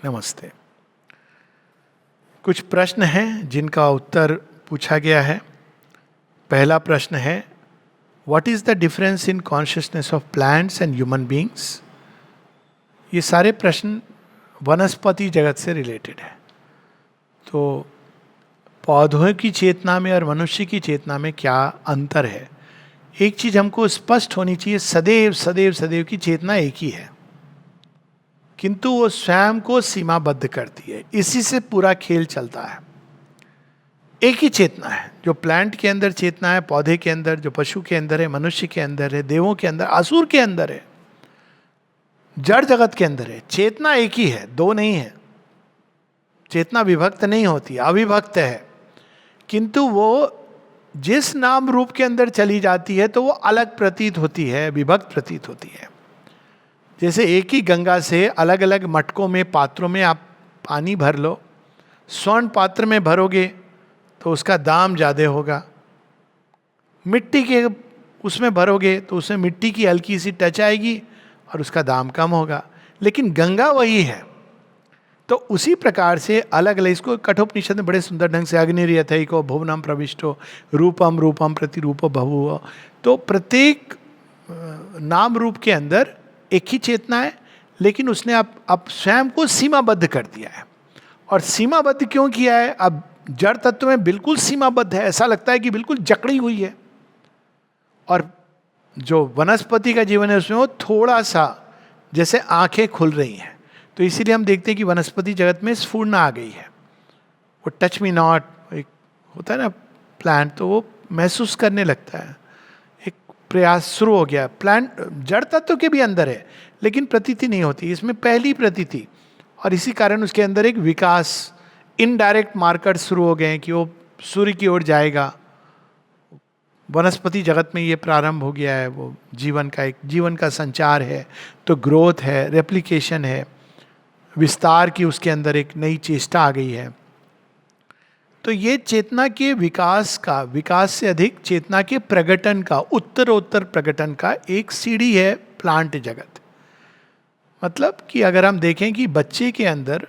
नमस्ते। कुछ प्रश्न हैं जिनका उत्तर पूछा गया है। पहला प्रश्न है, what is the difference in consciousness of plants and human beings. ये सारे प्रश्न वनस्पति जगत से रिलेटेड है। तो पौधों की चेतना में और मनुष्य की चेतना में क्या अंतर है। एक चीज हमको स्पष्ट होनी चाहिए, सदैव सदैव सदैव की चेतना एक ही है, किंतु वो स्वयं को सीमाबद्ध करती है। इसी से पूरा खेल चलता है। एक ही चेतना है, जो प्लांट के अंदर चेतना है, पौधे के अंदर, जो पशु के अंदर है, मनुष्य के अंदर है, देवों के अंदर, असुर के अंदर है, जड़ जगत के अंदर है। चेतना एक ही है, दो नहीं है। चेतना विभक्त नहीं होती, अविभक्त है, किंतु वो जिस नाम रूप के अंदर चली जाती है तो वो अलग प्रतीत होती है, विभक्त प्रतीत होती है। जैसे एक ही गंगा से अलग अलग मटकों में, पात्रों में आप पानी भर लो, स्वर्ण पात्र में भरोगे तो उसका दाम ज़्यादा होगा, मिट्टी के उसमें भरोगे तो उसमें मिट्टी की हल्की सी टच आएगी और उसका दाम कम होगा, लेकिन गंगा वही है। तो उसी प्रकार से अलग अलग, इसको कठोपनिषद में बड़े सुंदर ढंग से अग्निर्यथैको भुवनम प्रविष्टो रूपम रूपम प्रतिरूपो बभूव। तो प्रत्येक नाम रूप के अंदर एक ही चेतना है, लेकिन उसने अब स्वयं को सीमाबद्ध कर दिया है। और सीमाबद्ध क्यों किया है? अब जड़ तत्व में बिल्कुल सीमाबद्ध है, ऐसा लगता है कि बिल्कुल जकड़ी हुई है। और जो वनस्पति का जीवन है उसमें वो थोड़ा सा जैसे आंखें खुल रही हैं। तो इसीलिए हम देखते हैं कि वनस्पति जगत में स्फूर्णा आ गई है। वो टच मी नॉट, एक होता है ना प्लांट, तो वो महसूस करने लगता है, एक प्रयास शुरू हो गया। प्लांट जड़ तत्व के भी अंदर है, लेकिन प्रतीति नहीं होती, इसमें पहली प्रतीति। और इसी कारण उसके अंदर एक विकास, इनडायरेक्ट मार्कर शुरू हो गए हैं कि वो सूर्य की ओर जाएगा। वनस्पति जगत में ये प्रारंभ हो गया है, वो जीवन का एक जीवन का संचार है। तो ग्रोथ है, रेप्लिकेशन है, विस्तार की उसके अंदर एक नई चेष्टा आ गई है। तो ये चेतना के विकास का, विकास से अधिक चेतना के प्रगटन का, उत्तरोत्तर प्रगटन का एक सीढ़ी है प्लांट जगत। मतलब कि अगर हम देखें कि बच्चे के अंदर,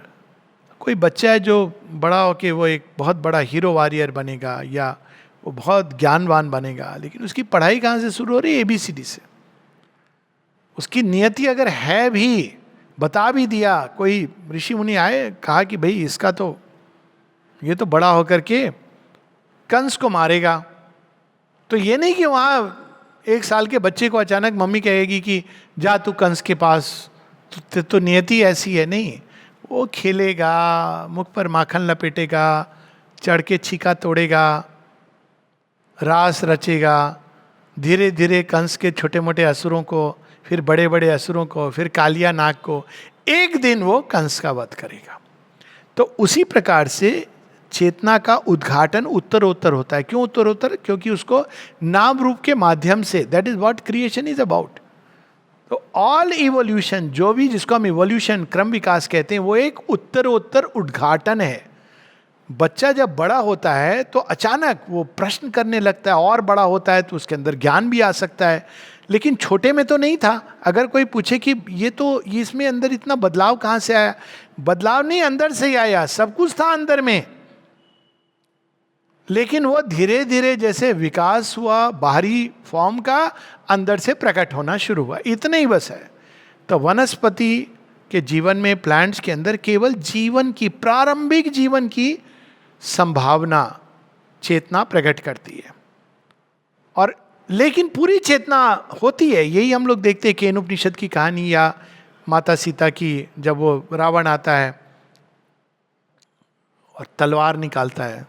कोई बच्चा है जो बड़ा होके वो एक बहुत बड़ा हीरो वॉरियर बनेगा या वो बहुत ज्ञानवान बनेगा, लेकिन उसकी पढ़ाई कहाँ से शुरू हो रही है? ABCD से। उसकी नियति अगर है भी, बता भी दिया, कोई ऋषि मुनि आए, कहा कि भाई इसका तो, ये तो बड़ा होकर के कंस को मारेगा, तो ये नहीं कि वहाँ 1 साल के बच्चे को अचानक मम्मी कहेगी कि जा तू कंस के पास, तो नियति ऐसी है नहीं। वो खेलेगा, मुख पर माखन लपेटेगा, चढ़ के छीका तोड़ेगा, रास रचेगा, धीरे धीरे कंस के छोटे मोटे असुरों को, फिर बड़े बड़े असुरों को, फिर कालिया नाग को, एक दिन वो कंस का वध करेगा। तो उसी प्रकार से चेतना का उद्घाटन उत्तरोत्तर होता है। क्यों उत्तरोत्तर? क्योंकि उसको नाम रूप के माध्यम से, that is what creation is about. तो ऑल इवोल्यूशन, जो भी जिसको हम इवोल्यूशन, क्रम विकास कहते हैं, वो एक उत्तरोत्तर उद्घाटन है। बच्चा जब बड़ा होता है तो अचानक वो प्रश्न करने लगता है, और बड़ा होता है तो उसके अंदर ज्ञान भी आ सकता है, लेकिन छोटे में तो नहीं था। अगर कोई पूछे कि ये तो, ये इसमें अंदर इतना बदलाव कहाँ से आया? बदलाव नहीं, अंदर से ही आया, सब कुछ था अंदर में, लेकिन वो धीरे धीरे जैसे विकास हुआ बाहरी फॉर्म का, अंदर से प्रकट होना शुरू हुआ, इतना ही बस है। तो वनस्पति के जीवन में, प्लांट्स के अंदर केवल जीवन की, प्रारंभिक जीवन की संभावना चेतना प्रकट करती है। और लेकिन पूरी चेतना होती है। यही हम लोग देखते हैं केन उपनिषद की कहानी, या माता सीता की, जब वो रावण आता है और तलवार निकालता है,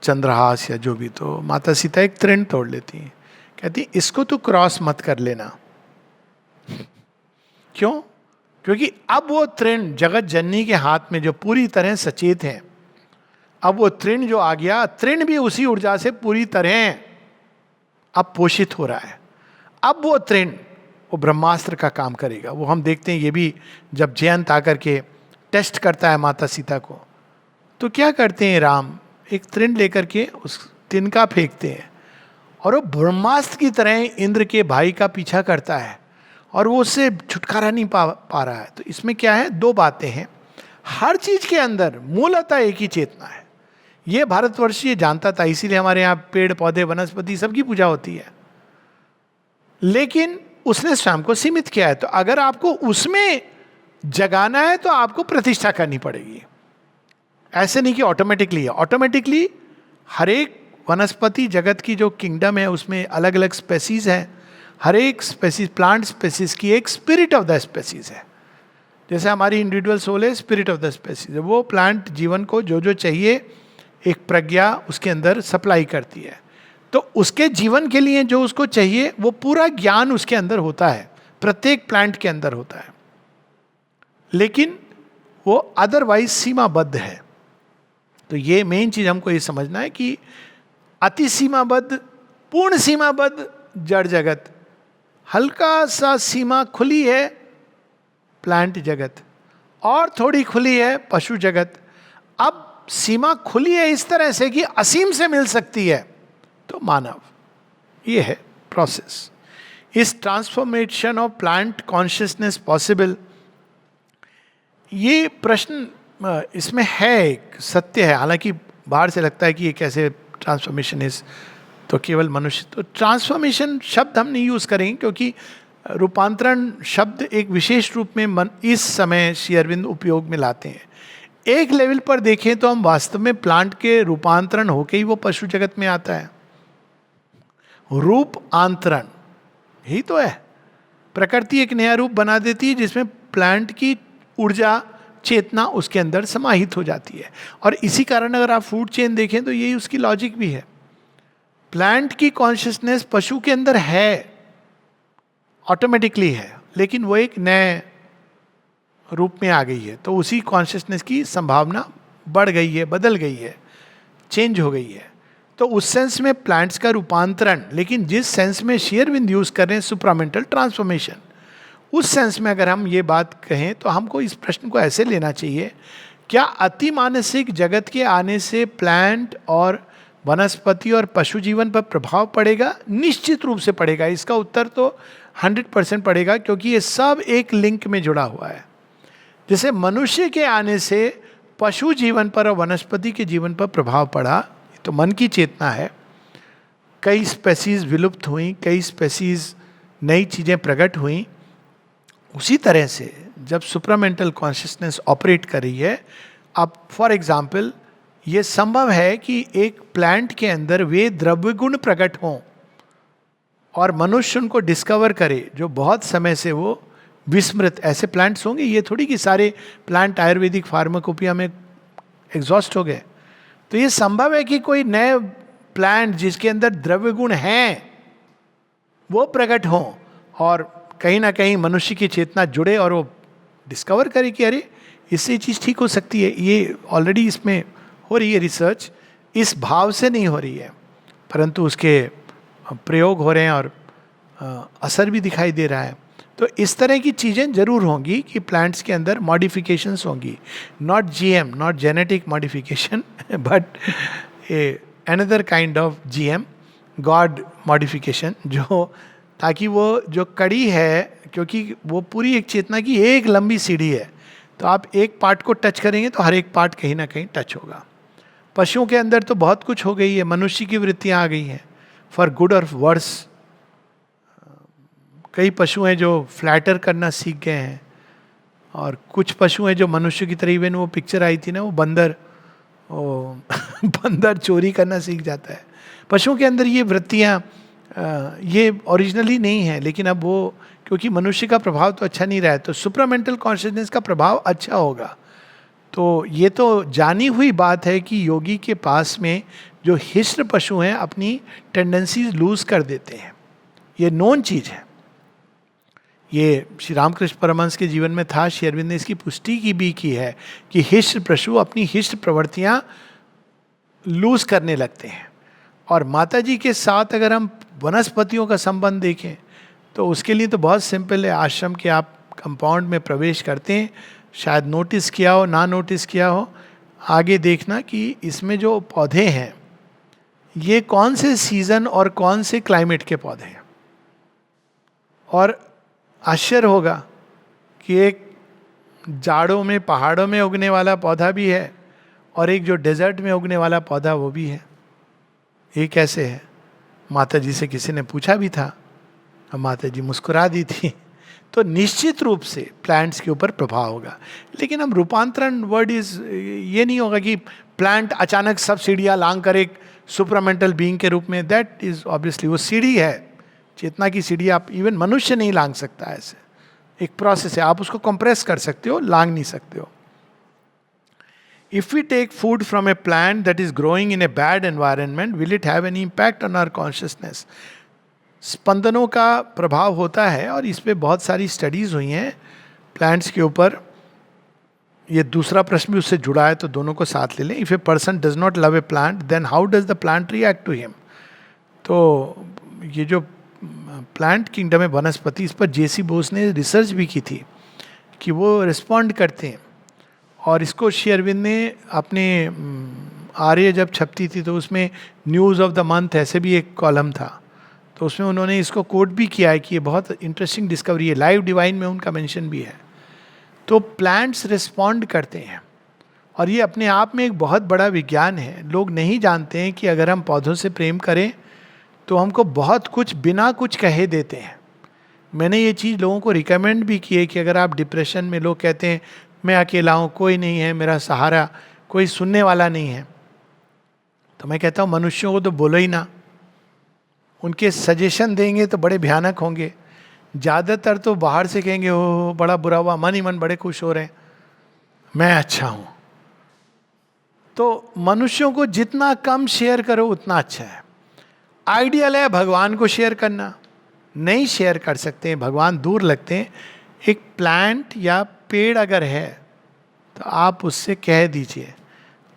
चंद्रहास या जो भी, तो माता सीता एक तृण तोड़ लेती है, कहती इसको तो क्रॉस मत कर लेना। क्यों? क्योंकि अब वो तृण जगत जननी के हाथ में, जो पूरी तरह सचेत है, अब वो तृण जो आ गया, तृण भी उसी ऊर्जा से पूरी तरह अब पोषित हो रहा है। अब वो तृण, वो ब्रह्मास्त्र का काम करेगा। वो हम देखते हैं, ये भी जब जयंत आकर के टेस्ट करता है माता सीता को, तो क्या करते हैं राम? एक तृण लेकर के उस तिनका फेंकते हैं, और वो ब्रह्मास्त्र की तरह इंद्र के भाई का पीछा करता है, और वो उससे छुटकारा नहीं पा रहा है। तो इसमें क्या है, दो बातें हैं। हर चीज के अंदर मूलतः एक ही चेतना है। ये भारतवर्ष ये जानता था, इसीलिए हमारे यहाँ पेड़ पौधे वनस्पति सबकी पूजा होती है। लेकिन उसने स्वयं को सीमित किया है। तो अगर आपको उसमें जगाना है तो आपको प्रतिष्ठा करनी पड़ेगी। ऐसे नहीं कि ऑटोमेटिकली है। ऑटोमेटिकली हर एक वनस्पति जगत की जो किंगडम है उसमें अलग अलग स्पेसीज हैं। हर एक स्पेसीज, प्लांट स्पेसीज की एक स्पिरिट ऑफ द स्पेसीज है। जैसे हमारी इंडिविजुअल सोल है, स्पिरिट ऑफ द स्पेसीज है। वो प्लांट जीवन को जो जो चाहिए एक प्रज्ञा उसके अंदर सप्लाई करती है। तो उसके जीवन के लिए जो उसको चाहिए वो पूरा ज्ञान उसके अंदर होता है, प्रत्येक प्लांट के अंदर होता है। लेकिन वो अदरवाइज सीमाबद्ध है। तो ये मेन चीज हमको ये समझना है कि अति सीमाबद्ध, पूर्ण सीमाबद्ध जड़ जगत, हल्का सा सीमा खुली है प्लांट जगत, और थोड़ी खुली है पशु जगत। अब सीमा खुली है इस तरह से कि असीम से मिल सकती है तो मानव। ये है प्रोसेस। इस transformation of plant consciousness possible, ये प्रश्न इसमें है, एक सत्य है। हालांकि बाहर से लगता है कि ये कैसे ट्रांसफॉर्मेशन इज, तो केवल मनुष्य। तो ट्रांसफॉर्मेशन शब्द हम नहीं यूज करेंगे क्योंकि रूपांतरण शब्द एक विशेष रूप में इस समय श्री अरविंद उपयोग में लाते हैं। एक लेवल पर देखें तो हम वास्तव में प्लांट के रूपांतरण होके ही वो पशु जगत में आता है। रूपांतरण ही तो है। प्रकृति एक नया रूप बना देती है जिसमें प्लांट की ऊर्जा, चेतना उसके अंदर समाहित हो जाती है। और इसी कारण अगर आप फूड चेन देखें तो यही उसकी लॉजिक भी है। प्लांट की कॉन्शियसनेस पशु के अंदर है, ऑटोमेटिकली है, लेकिन वो एक नए रूप में आ गई है। तो उसी कॉन्शियसनेस की संभावना बढ़ गई है, बदल गई है, चेंज हो गई है। तो उस सेंस में प्लांट्स का रूपांतरण, लेकिन जिस सेंस में श्री अरविंद यूज कर रहे हैं सुप्रामेंटल ट्रांसफॉर्मेशन, उस सेंस में अगर हम ये बात कहें तो हमको इस प्रश्न को ऐसे लेना चाहिए, क्या अति मानसिक जगत के आने से प्लांट और वनस्पति और पशु जीवन पर प्रभाव पड़ेगा? निश्चित रूप से पड़ेगा। इसका उत्तर तो 100% पड़ेगा, क्योंकि ये सब एक लिंक में जुड़ा हुआ है। जैसे मनुष्य के आने से पशु जीवन पर और वनस्पति के जीवन पर प्रभाव पड़ा, तो मन की चेतना है। कई स्पेसीज विलुप्त हुई, कई स्पेसीज नई चीज़ें प्रकट हुई। उसी तरह से जब सुप्रामेंटल कॉन्शियसनेस ऑपरेट कर रही है, अब फॉर एग्जाम्पल ये संभव है कि एक प्लांट के अंदर वे द्रव्य गुण प्रकट हों और मनुष्य उनको डिस्कवर करे जो बहुत समय से वो विस्मृत ऐसे प्लांट्स होंगे। ये थोड़ी कि सारे प्लांट आयुर्वेदिक फार्माकोपिया में एग्जॉस्ट हो गए। तो ये संभव है कि कोई नए प्लांट जिसके अंदर द्रव्य गुण हैं वो प्रकट हों और कहीं ना कहीं मनुष्य की चेतना जुड़े और वो डिस्कवर करे कि अरे इससे चीज़ ठीक हो सकती है। ये ऑलरेडी इसमें हो रही है रिसर्च, इस भाव से नहीं हो रही है, परंतु उसके प्रयोग हो रहे हैं और असर भी दिखाई दे रहा है। तो इस तरह की चीज़ें जरूर होंगी कि प्लांट्स के अंदर मॉडिफिकेशंस होंगी, not GM, not genetic modification, but another kind of GM, God modification, जो ताकि वो जो कड़ी है, क्योंकि वो पूरी एक चेतना की एक लंबी सीढ़ी है, तो आप एक पार्ट को टच करेंगे तो हर एक पार्ट कहीं ना कहीं टच होगा। पशुओं के अंदर तो बहुत कुछ हो गई है, मनुष्य की वृत्तियाँ आ गई हैं फॉर गुड और वर्स। कई पशु हैं जो फ्लैटर करना सीख गए हैं, और कुछ पशु हैं जो मनुष्य की तरह, इवन वो पिक्चर आई थी ना, वो बंदर, वो बंदर चोरी करना सीख जाता है। पशुओं के अंदर ये वृत्तियाँ ये ओरिजिनली नहीं है, लेकिन अब वो क्योंकि मनुष्य का प्रभाव तो अच्छा नहीं रहा है, तो सुप्रामेंटल कॉन्शियसनेस का प्रभाव अच्छा होगा। तो ये तो जानी हुई बात है कि योगी के पास में जो हिस्र पशु हैं अपनी टेंडेंसीज लूज कर देते हैं, ये नोन चीज़ है। ये श्री रामकृष्ण परमहंस के जीवन में था। श्री अरविंद ने इसकी पुष्टि की है कि हिस्र पशु अपनी हिस्र प्रवृत्तियाँ लूज करने लगते हैं। और माता जी के साथ अगर हम वनस्पतियों का संबंध देखें तो उसके लिए तो बहुत सिंपल है। आश्रम के आप कंपाउंड में प्रवेश करते हैं, शायद नोटिस किया हो, ना नोटिस किया हो, आगे देखना कि इसमें जो पौधे हैं ये कौन से सीजन और कौन से क्लाइमेट के पौधे हैं। और आश्चर्य होगा कि एक जाड़ों में पहाड़ों में उगने वाला पौधा भी है और एक जो डेजर्ट में उगने वाला पौधा वो भी है। ये कैसे है? माता जी से किसी ने पूछा भी था और माता जी मुस्कुरा दी थी। तो निश्चित रूप से प्लांट्स के ऊपर प्रभाव होगा। लेकिन हम रूपांतरण वर्ड ये नहीं होगा कि प्लांट अचानक सब सीढ़ियाँ लांग कर एक सुपरामेंटल बीइंग के रूप में, दैट इज ऑब्वियसली वो सीढ़ी है, चेतना की सीढ़ी। आप इवन मनुष्य नहीं लांग सकता ऐसे, एक प्रोसेस है, आप उसको कंप्रेस कर सकते हो, लांग नहीं सकते हो। If we take food from a plant that is growing in a bad environment, will it have any impact on our consciousness? स्पंदनों का प्रभाव होता है और इस पे बहुत सारी स्टडीज हुई हैं प्लांट्स के ऊपर। ये दूसरा प्रश्न भी उससे जुड़ा है, तो दोनों को साथ ले लें। If a person does not love a plant then how does the plant react to him? तो ये जो प्लांट किंगडम है, वनस्पति, इस पर जेसी बोस ने रिसर्च भी की थी कि वो रिस्पॉन्ड करते हैं। और इसको श्री अरविंद ने अपने आर्य जब छपती थी तो उसमें न्यूज़ ऑफ द मंथ ऐसे भी एक कॉलम था, तो उसमें उन्होंने इसको कोट भी किया है कि ये बहुत इंटरेस्टिंग डिस्कवरी है। लाइव डिवाइन में उनका मेंशन भी है। तो प्लांट्स रिस्पॉन्ड करते हैं और ये अपने आप में एक बहुत बड़ा विज्ञान है। लोग नहीं जानते हैं कि अगर हम पौधों से प्रेम करें तो हमको बहुत कुछ बिना कुछ कहे देते हैं। मैंने ये चीज़ लोगों को रिकमेंड भी की है कि अगर आप डिप्रेशन में, लोग कहते हैं मैं अकेला हूँ, कोई नहीं है मेरा सहारा, कोई सुनने वाला नहीं है, तो मैं कहता हूँ मनुष्यों को तो बोलो ही ना। उनके सजेशन देंगे तो बड़े भयानक होंगे। ज़्यादातर तो बाहर से कहेंगे हो बड़ा बुरा हुआ, मन ही मन बड़े खुश हो रहे हैं, मैं अच्छा हूँ। तो मनुष्यों को जितना कम शेयर करो उतना अच्छा है। आइडियल है भगवान को शेयर करना, नहीं शेयर कर सकते हैं, भगवान दूर लगते हैं। एक प्लांट या पेड़ अगर है तो आप उससे कह दीजिए,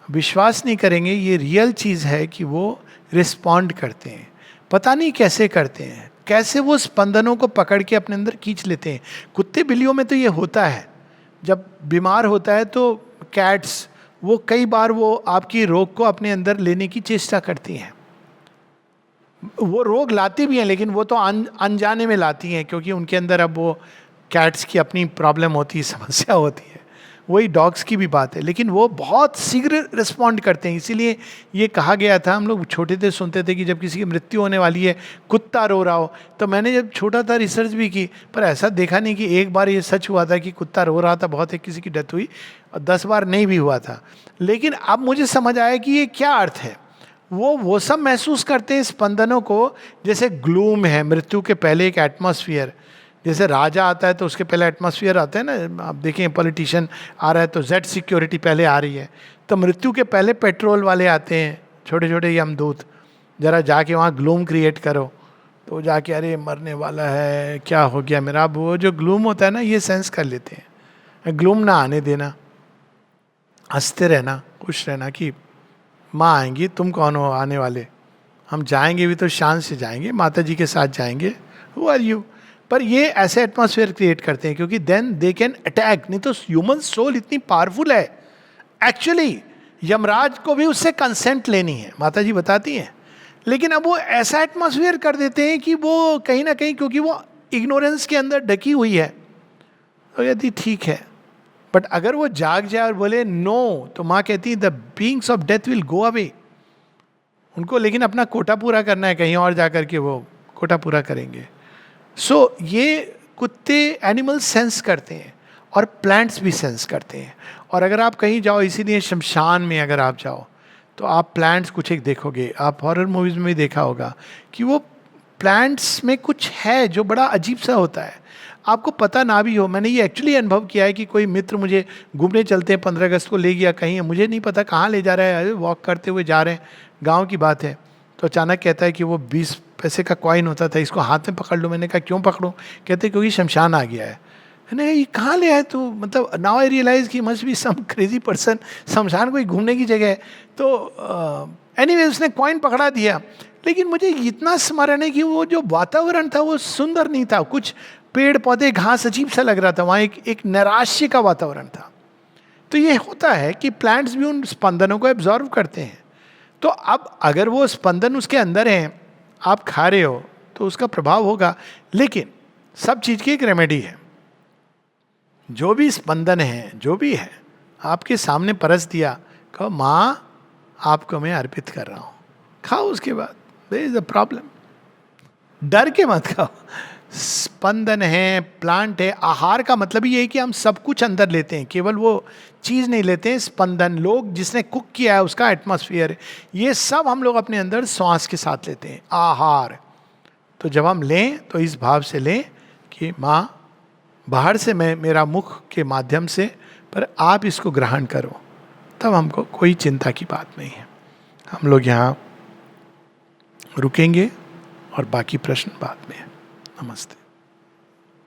विश्वास नहीं करेंगे, ये रियल चीज़ है कि वो रिस्पॉन्ड करते हैं। पता नहीं कैसे करते हैं, कैसे वो स्पंदनों को पकड़ के अपने अंदर खींच लेते हैं। कुत्ते बिल्लियों में तो ये होता है, जब बीमार होता है तो कैट्स वो कई बार वो आपकी रोग को अपने अंदर लेने की चेष्टा करती हैं। वो रोग लाती भी हैं लेकिन वो तो अनजाने में लाती हैं, क्योंकि उनके अंदर अब वो कैट्स की अपनी प्रॉब्लम होती है, समस्या होती है। वही डॉग्स की भी बात है, लेकिन वो बहुत शीघ्र रिस्पॉन्ड करते हैं। इसीलिए ये कहा गया था, हम लोग छोटे थे सुनते थे कि जब किसी की मृत्यु होने वाली है, कुत्ता रो रहा हो, तो मैंने जब छोटा था रिसर्च भी की, पर ऐसा देखा नहीं कि एक बार ये सच हुआ था कि कुत्ता रो रहा था, बहुत है किसी की डेथ हुई, और 10 बार नहीं भी हुआ था। लेकिन अब मुझे समझ आया कि ये क्या अर्थ है। वो सब महसूस करते हैं स्पंदनों को, जैसे ग्लूम है, मृत्यु के पहले एक एटमॉस्फेयर, जैसे राजा आता है तो उसके पहले एटमॉस्फेयर आता है ना। आप देखें पॉलिटिशियन आ रहा है तो जेड सिक्योरिटी पहले आ रही है, तो मृत्यु के पहले पेट्रोल वाले आते हैं, छोटे छोटे यमदूत, जरा जाके वहाँ ग्लूम क्रिएट करो, तो जाके अरे मरने वाला है, क्या हो गया मेरा। अब वो जो ग्लूम होता है ना, ये सेंस कर लेते हैं। ग्लूम ना आने देना, हंसते रहना, खुश रहना कि माँ आएंगी, तुम कौन हो आने वाले, हम जाएंगे भी तो शान से जाएंगे, माता जी के साथ जाएंगे, हु आर यू। पर ये ऐसे एटमॉस्फेयर क्रिएट करते हैं क्योंकि देन दे कैन अटैक। नहीं तो ह्यूमन सोल इतनी पावरफुल है, एक्चुअली यमराज को भी उससे कंसेंट लेनी है, माता जी बताती हैं। लेकिन अब वो ऐसा एटमॉस्फेयर कर देते हैं कि वो कहीं ना कहीं, क्योंकि वो इग्नोरेंस के अंदर ढकी हुई है, तो यदि ठीक है। बट अगर वो जाग जाए और बोले नो, तो माँ कहती है the beings of death will go away. उनको लेकिन अपना कोटा पूरा करना है, कहीं और जाकर के वो कोटा पूरा करेंगे। सो ये कुत्ते एनिमल सेंस करते हैं और प्लांट्स भी सेंस करते हैं। और अगर आप कहीं जाओ, इसीलिए शमशान में अगर आप जाओ तो आप प्लांट्स कुछ एक देखोगे। आप हॉरर मूवीज में भी देखा होगा कि वो प्लांट्स में कुछ है जो बड़ा अजीब सा होता है, आपको पता ना भी हो। मैंने ये एक्चुअली अनुभव किया है कि कोई मित्र मुझे घूमने चलते हैं, 15 अगस्त को ले गया कहीं, मुझे नहीं पता कहाँ ले जा रहा है, वॉक करते हुए जा रहे हैं, गाँव की बात है, तो अचानक कहता है कि वो 20 पैसे का कॉइन होता था, इसको हाथ में पकड़ लो। मैंने कहा क्यों पकड़ूं? कहते क्योंकि शमशान आ गया है। मैंने कहा ये कहाँ ले आए तो, मतलब नाउ आई रियलाइज कि must be some crazy person, शमशान कोई घूमने की जगह है। तो एनीवे उसने कॉइन पकड़ा दिया, लेकिन मुझे इतना स्मरण है कि वो जो वातावरण था वो सुंदर नहीं था, कुछ पेड़ पौधे घास अजीब सा लग रहा था, वहाँ एक नैराश्य का वातावरण था। तो ये होता है कि प्लांट्स भी उन स्पंदनों को एब्जॉर्व करते हैं। तो अब अगर वो स्पंदन उसके अंदर हैं, आप खा रहे हो तो उसका प्रभाव होगा। लेकिन सब चीज की एक रेमेडी है। जो भी स्पंदन है, जो भी है, आपके सामने परस दिया, कहो माँ आपको मैं अर्पित कर रहा हूं, खाओ। उसके बाद देयर इज अ प्रॉब्लम। डर के मत खाओ। स्पंदन है, प्लांट है। आहार का मतलब ही है कि हम सब कुछ अंदर लेते हैं, केवल वो चीज नहीं लेते हैं। स्पंदन, लोग जिसने कुक किया है उसका एटमॉस्फेयर है, ये सब हम लोग अपने अंदर श्वास के साथ लेते हैं। आहार तो जब हम लें तो इस भाव से लें कि माँ बाहर से मैं, मेरा मुख के माध्यम से, पर आप इसको ग्रहण करो, तब हमको कोई चिंता की बात नहीं है। हम लोग यहाँ रुकेंगे और बाकी प्रश्न बाद में। नमस्ते।